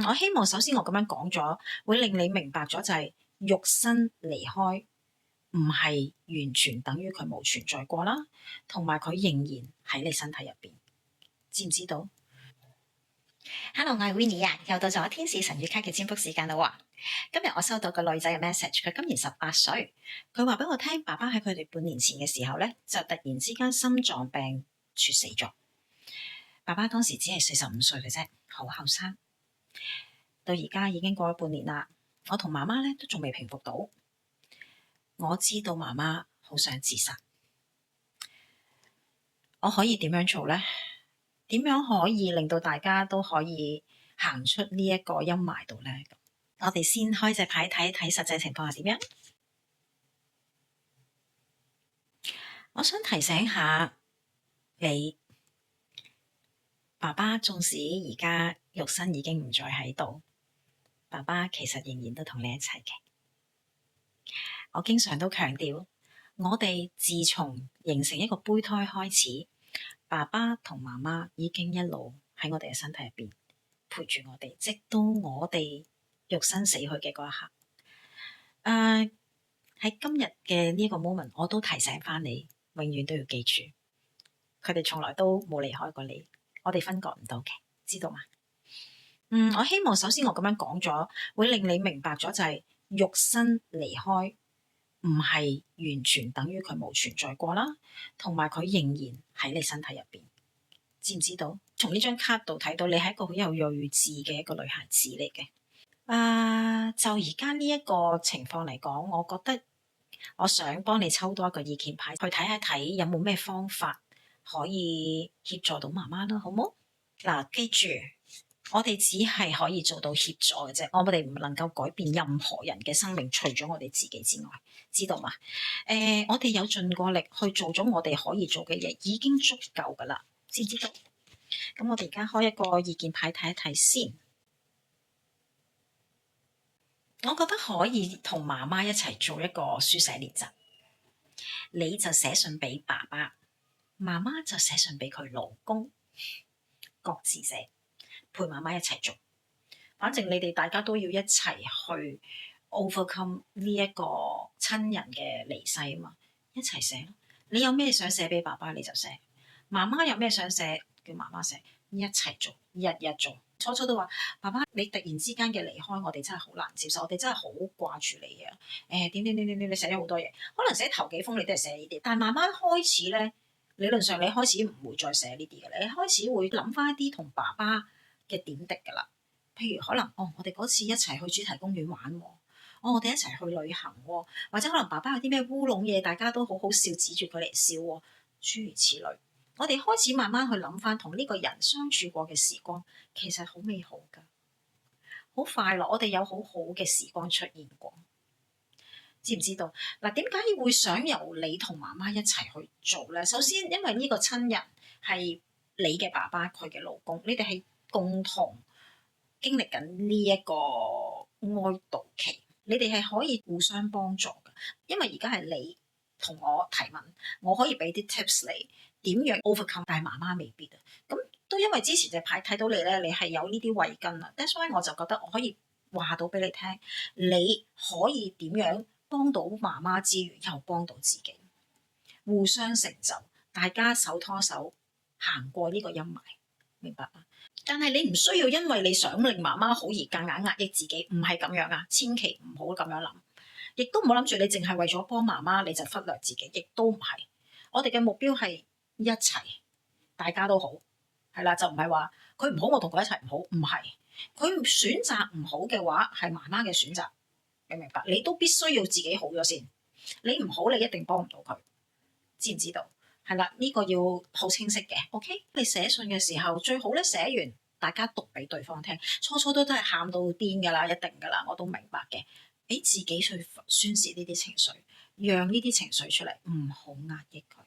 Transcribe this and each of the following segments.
我希望首先我咁樣講咗，會令你明白咗就係肉身離開唔係完全等於佢冇存在過啦，同埋佢仍然喺你身體入邊，知唔知道？ Hello，我係 Winnie 啊，又到咗天使神諭卡嘅占卜時間啦喎。今日我收到個女仔嘅 message，佢今年18歲，佢話俾我聽，爸爸喺佢哋半年前嘅時候咧，就突然之間心臟病猝死咗。爸爸當時只係45歲嘅啫，好後生。到而家已經過咗半年啦，我同媽媽咧都仲未平復到。我知道媽媽好想自殺，我可以點樣做呢？點樣可以令到大家都可以行出呢一個陰霾度呢？我哋先開隻牌睇睇實際情況係點樣。我想提醒下你，爸爸縱使而家肉身已經唔再喺度，爸爸其實仍然都同你一齊嘅。我經常都強調，我哋自從形成一個胚胎開始，爸爸同媽媽已經一路喺我哋嘅身體入邊陪住我哋，直到我哋肉身死去嘅嗰一刻。喺今日嘅呢個 moment，我都提醒翻你，永遠都要記住，佢哋從來都冇離開過你，我哋分割唔到嘅，知道嗎？我希望首先我咁樣講咗，會令你明白咗就係肉身離開唔係完全等於佢冇存在過啦，同埋佢仍然喺你身體入邊，知唔知道？從呢張卡度睇到你係一個好有睿智嘅一個女孩子嚟嘅。就而家呢一個情況嚟講，我覺得我想幫你抽多一個意見牌，去睇一睇有冇咩方法可以協助到媽媽啦，好冇？嗱，記住，我哋只係可以做到協助嘅啫，我哋唔能夠改變任何人嘅生命，除咗我哋自己之外，知道嘛？我哋有盡過力去做咗我哋可以做嘅嘢，已經足夠噶啦，知唔知道？咁我哋而家開一個意見牌睇一睇先。我覺得可以同媽媽一齊做一個書寫練習，你就寫信俾爸爸，媽媽就寫信俾佢老公，各自寫，陪媽媽一齊做。反正你哋大家都要一齊去 overcome 呢一個親人嘅離世啊嘛，一齊寫咯。你有咩想寫俾爸爸你就寫，媽媽有咩想寫叫媽媽寫，一齊做，日日做。初初都話爸爸，你突然之間嘅離開，我哋真係好難接受，我哋真係好掛住你啊！點，你寫咗好多嘢，可能寫頭幾封你都係寫呢啲，但係慢慢開始咧，理論上你開始唔會再寫呢啲嘅，你開始會諗翻一啲同爸爸嘅點滴噶啦。譬如可能我哋嗰次一齊去主題公園玩喎，我哋一齊去旅行喎，或者可能爸爸有啲咩烏龍嘢，大家都好好笑，指住佢嚟笑喎，諸如此類。我哋開始慢慢去諗翻同呢個人相處過嘅時光，其實好美好㗎，好快樂。我哋有好好嘅時光出現過，知唔知道？嗱，點解會想由你同媽媽一齊去做咧？首先，因為呢個親人係你嘅爸爸，佢嘅老公，你哋係共同經歷緊呢一個哀悼期，你哋係可以互相幫助㗎。因為而家係你同我提問，我可以俾啲 tips 你點樣 overcome，但係媽媽未必啊。咁都因為之前隻牌睇到你咧，你係有呢啲慧根啊。That's why 我就覺得我可以話到俾你聽，你可以點樣幫到媽媽之餘，又幫到自己，互相成就，大家手拖手行過呢個陰霾，明白嗎？但係你唔需要因為你想令媽媽好而夾硬壓抑自己，唔係咁樣啊！千祈唔好咁樣諗，亦都唔好諗住你淨係為咗幫媽媽你就忽略自己，亦都唔係。我哋嘅目標係一齊，大家都好，係啦，就唔係話佢唔好，我同佢一齊唔好，唔係。佢選擇唔好嘅話，係媽媽嘅選擇，你明白？你都必須要自己好咗先，你唔好，你一定幫唔到佢，知唔知道？係啦，呢個要好清晰嘅。OK，你寫信嘅時候最好咧，寫完大家讀俾對方聽。初初都係喊到癲㗎啦，一定㗎啦，我都明白嘅。俾自己去宣泄呢啲情緒，讓呢啲情緒出嚟，唔好壓抑佢。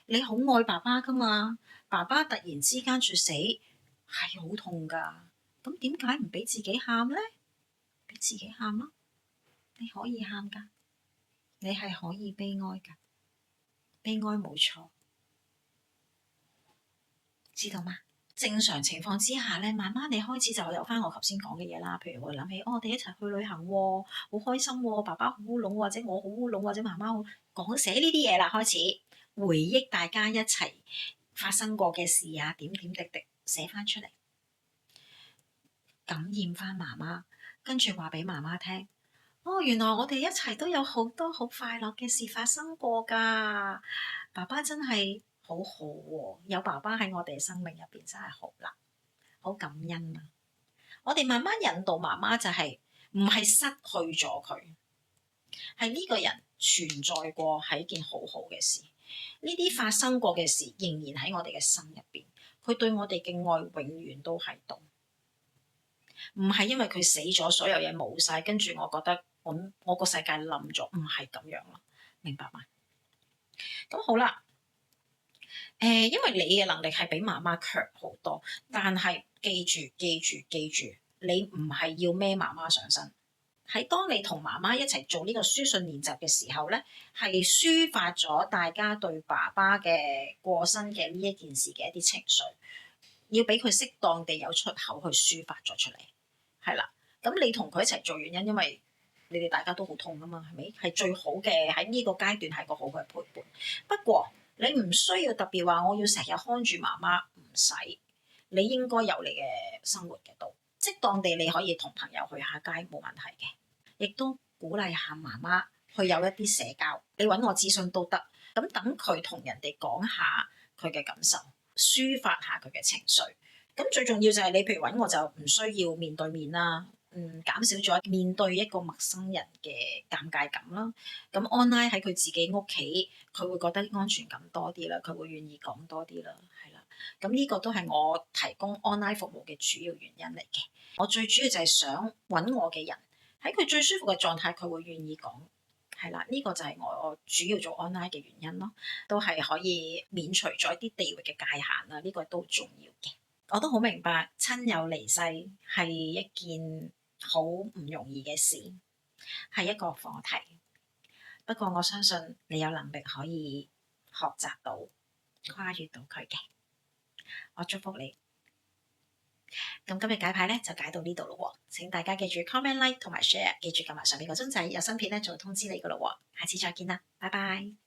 你好愛爸爸㗎嘛？爸爸突然之間猝死係好痛㗎，咁點解唔俾自己喊咧？俾自己喊咯，你可以喊㗎，你係可以悲哀㗎，悲哀冇錯。知道嗎？正常情況之下咧，慢慢你開始就有翻我頭先講嘅嘢啦。譬如我諗起，我哋一齊去旅行喎，好開心喎，爸爸好烏龍，或者我好烏龍，或者媽媽好講寫呢啲嘢啦，開始回憶大家一齊發生過嘅事啊，點點滴滴寫翻出嚟，感染翻媽媽，跟住話俾媽媽聽。哦，原來我哋一齊都有好多好快樂嘅事發生過㗎。爸爸真係好好喎，有爸爸喺我哋生命入邊真係好啦，好感恩啊！我哋慢慢引導媽媽就係唔係失去咗佢，係呢個人存在過係一件好好嘅事。呢啲發生過嘅事仍然喺我哋嘅心入邊，佢對我哋嘅愛永遠都喺度，唔係因為佢死咗，所有嘢冇晒，跟住我覺得我個世界冧咗，唔係咁樣咯，明白嗎？咁好啦，因為你嘅能力係比媽媽強好多，但係記住，你唔係要孭媽媽上身。喺當你同媽媽一齊做呢個書信練習嘅時候咧，係抒發咗大家對爸爸嘅過身嘅呢一件事嘅一啲情緒，要俾佢適當地有出口去抒發咗出嚟，係啦。咁你同佢一齊做原因，因為你哋大家都好痛㗎嘛，係咪？係最好嘅，喺呢個階段係個好嘅陪伴。不過你唔需要特別話我要成日看住媽媽，唔使。你應該有你嘅生活嘅度。適當地你可以同朋友去下街冇問題嘅，亦都鼓勵下媽媽去有一啲社交，你揾我諮詢都得。咁等佢同人哋講下佢嘅感受，抒發下佢嘅情緒。咁最重要就係你譬如揾我就唔需要面對面啦，減少咗面對一個陌生人嘅尷尬感啦。咁 online 喺佢自己屋企，佢會覺得安全感多啲啦，佢會願意講多啲啦，係啦。咁呢個都係我提供 online 服務嘅主要原因嚟嘅。我最主要就係想揾我嘅人喺佢最舒服嘅狀態，佢會願意講，係啦。呢個就係我主要做 online 嘅原因咯，都係可以免除咗一啲地域嘅界限啦。呢個都重要嘅。我都好明白親友離世係一件好唔容易嘅事，係一個課題。不過我相信你有能力可以學習到、跨越到佢嘅。我祝福你。咁今日解牌咧就解到呢度咯喎，請大家記住 comment、like 同埋 share，記住撳埋上面個鐘仔，有新片咧就會通知你噶咯喎。下次再見啦，拜拜。